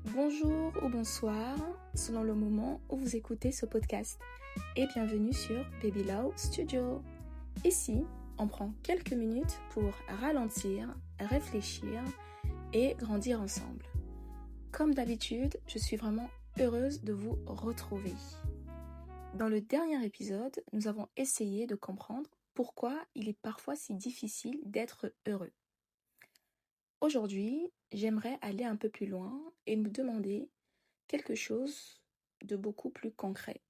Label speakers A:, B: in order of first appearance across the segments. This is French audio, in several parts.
A: Bonjour ou bonsoir, selon le moment où vous écoutez ce podcast, et bienvenue sur Baby Love Studio. Ici, on prend quelques minutes pour ralentir, réfléchir et grandir ensemble. Comme d'habitude, je suis vraiment heureuse de vous retrouver. Dans le dernier épisode, nous avons essayé de comprendre pourquoi il est parfois si difficile d'être heureux. Aujourd'hui, j'aimerais aller un peu plus loin et nous demander quelque chose de beaucoup plus concret.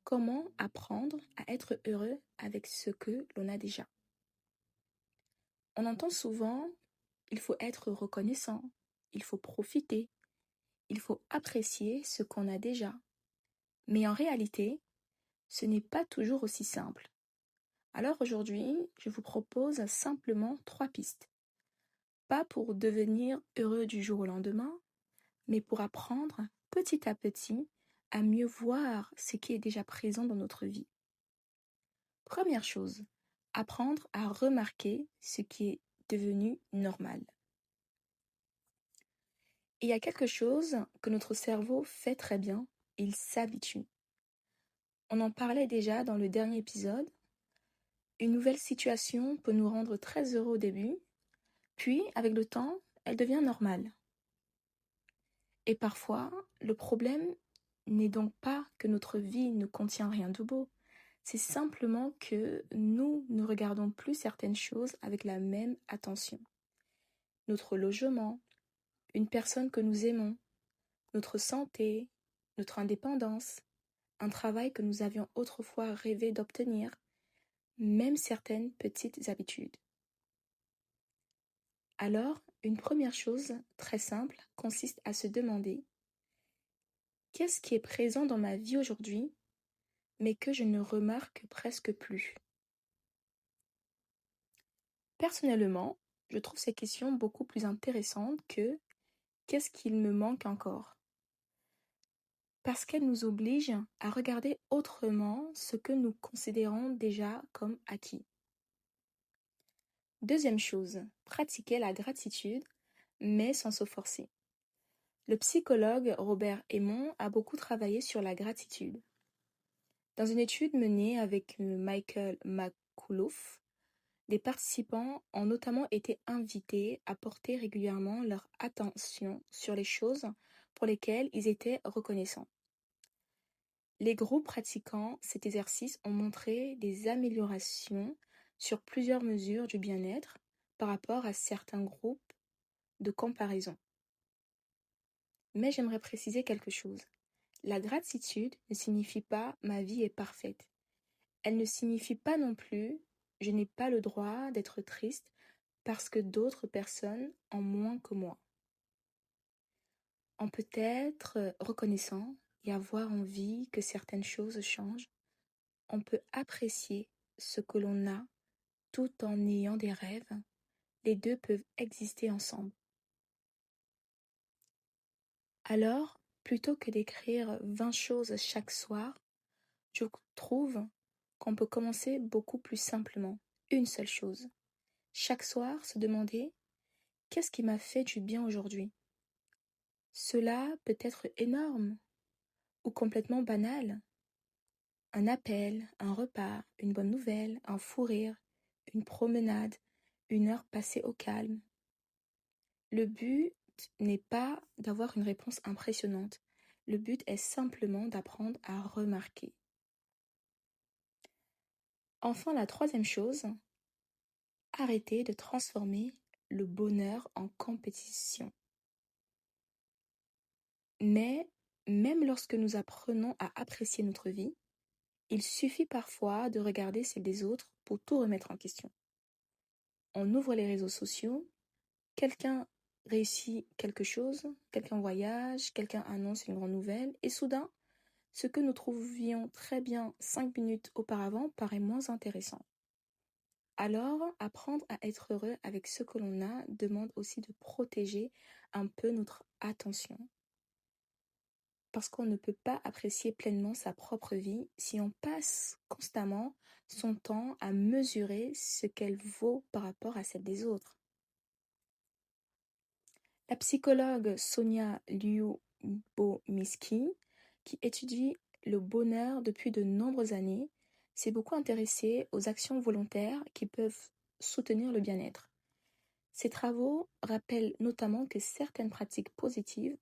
A: Comment apprendre à être heureux avec ce que l'on a déjà? On entend souvent, il faut être reconnaissant, il faut profiter, il faut apprécier ce qu'on a déjà. Mais en réalité, ce n'est pas toujours aussi simple. Alors aujourd'hui, je vous propose simplement 3 pistes. Pas pour devenir heureux du jour au lendemain, mais pour apprendre petit à petit à mieux voir ce qui est déjà présent dans notre vie. Première chose, apprendre à remarquer ce qui est devenu normal. Il y a quelque chose que notre cerveau fait très bien, il s'habitue. On en parlait déjà dans le dernier épisode. Une nouvelle situation peut nous rendre très heureux au début, puis avec le temps, elle devient normale. Et parfois, le problème n'est donc pas que notre vie ne contient rien de beau, c'est simplement que nous ne regardons plus certaines choses avec la même attention. Notre logement, une personne que nous aimons, notre santé, notre indépendance, un travail que nous avions autrefois rêvé d'obtenir, même certaines petites habitudes. Alors, une première chose très simple consiste à se demander: qu'est-ce qui est présent dans ma vie aujourd'hui, mais que je ne remarque presque plus? Personnellement, je trouve ces questions beaucoup plus intéressantes que qu'est-ce qu'il me manque encore? Parce qu'elles nous obligent à regarder autrement ce que nous considérons déjà comme acquis. Deuxième chose, pratiquer la gratitude, mais sans se forcer. Le psychologue Robert Aymon a beaucoup travaillé sur la gratitude. Dans une étude menée avec Michael McCullough, des participants ont notamment été invités à porter régulièrement leur attention sur les choses pour lesquelles ils étaient reconnaissants. Les groupes pratiquant cet exercice ont montré des améliorations sur plusieurs mesures du bien-être par rapport à certains groupes de comparaison. Mais j'aimerais préciser quelque chose. La gratitude ne signifie pas ma vie est parfaite. Elle ne signifie pas non plus je n'ai pas le droit d'être triste parce que d'autres personnes ont moins que moi. On peut être reconnaissant et avoir envie que certaines choses changent. On peut apprécier ce que l'on a tout en ayant des rêves. Les deux peuvent exister ensemble. Alors, plutôt que d'écrire 20 choses chaque soir, je trouve qu'on peut commencer beaucoup plus simplement. Une seule chose. Chaque soir, se demander: qu'est-ce qui m'a fait du bien aujourd'hui? Cela peut être énorme ou complètement banal. Un appel, un repas, une bonne nouvelle, un fou rire, une promenade, une heure passée au calme. Le but n'est pas d'avoir une réponse impressionnante. Le but est simplement d'apprendre à remarquer. Enfin, la troisième chose, arrêter de transformer le bonheur en compétition. Mais même lorsque nous apprenons à apprécier notre vie, il suffit parfois de regarder celle des autres pour tout remettre en question. On ouvre les réseaux sociaux, quelqu'un réussit quelque chose, quelqu'un voyage, quelqu'un annonce une grande nouvelle, et soudain, ce que nous trouvions très bien 5 minutes auparavant paraît moins intéressant. Alors, apprendre à être heureux avec ce que l'on a demande aussi de protéger un peu notre attention. Parce qu'on ne peut pas apprécier pleinement sa propre vie si on passe constamment son temps à mesurer ce qu'elle vaut par rapport à celle des autres. La psychologue Sonia Lyubomirsky, qui étudie le bonheur depuis de nombreuses années, s'est beaucoup intéressée aux actions volontaires qui peuvent soutenir le bien-être. Ses travaux rappellent notamment que certaines pratiques positives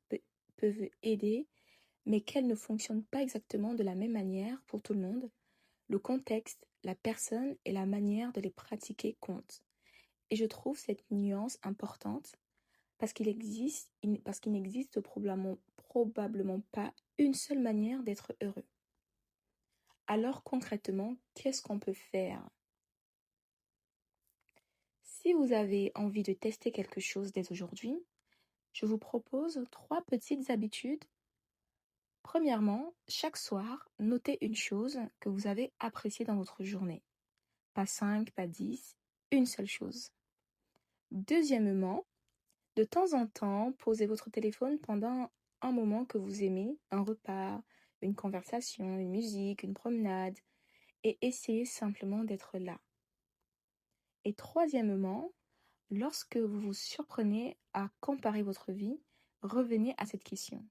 A: peuvent aider, mais qu'elles ne fonctionnent pas exactement de la même manière pour tout le monde. Le contexte, la personne et la manière de les pratiquer comptent. Et je trouve cette nuance importante parce qu'il n'existe probablement pas une seule manière d'être heureux. Alors concrètement, qu'est-ce qu'on peut faire? Si vous avez envie de tester quelque chose dès aujourd'hui, je vous propose 3 petites habitudes. Premièrement, chaque soir, notez une chose que vous avez appréciée dans votre journée. Pas 5, pas 10, une seule chose. Deuxièmement, de temps en temps, posez votre téléphone pendant un moment que vous aimez, un repas, une conversation, une musique, une promenade, et essayez simplement d'être là. Et troisièmement, lorsque vous vous surprenez à comparer votre vie, revenez à cette question.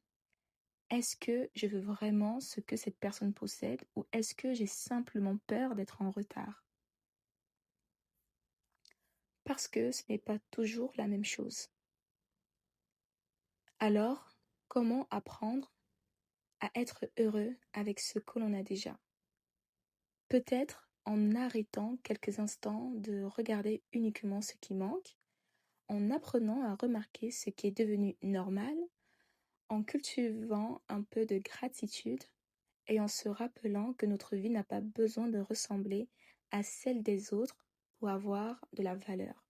A: Est-ce que je veux vraiment ce que cette personne possède ou est-ce que j'ai simplement peur d'être en retard? Parce que ce n'est pas toujours la même chose. Alors, comment apprendre à être heureux avec ce que l'on a déjà? Peut-être en arrêtant quelques instants de regarder uniquement ce qui manque, en apprenant à remarquer ce qui est devenu normal, en cultivant un peu de gratitude et en se rappelant que notre vie n'a pas besoin de ressembler à celle des autres pour avoir de la valeur.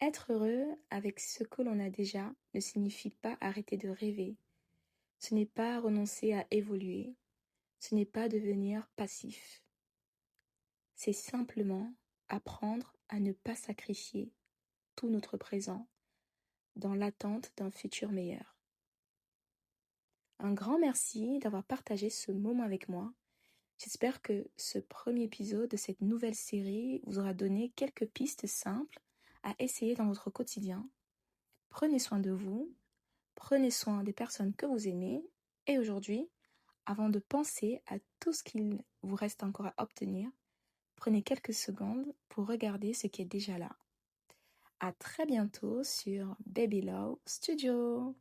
A: Être heureux avec ce que l'on a déjà ne signifie pas arrêter de rêver. Ce n'est pas renoncer à évoluer. Ce n'est pas devenir passif. C'est simplement apprendre à ne pas sacrifier tout notre présent dans l'attente d'un futur meilleur. Un grand merci d'avoir partagé ce moment avec moi. J'espère que ce premier épisode de cette nouvelle série vous aura donné quelques pistes simples à essayer dans votre quotidien. Prenez soin de vous, prenez soin des personnes que vous aimez et aujourd'hui, avant de penser à tout ce qu'il vous reste encore à obtenir, prenez quelques secondes pour regarder ce qui est déjà là. À très bientôt sur Baby Love Studio.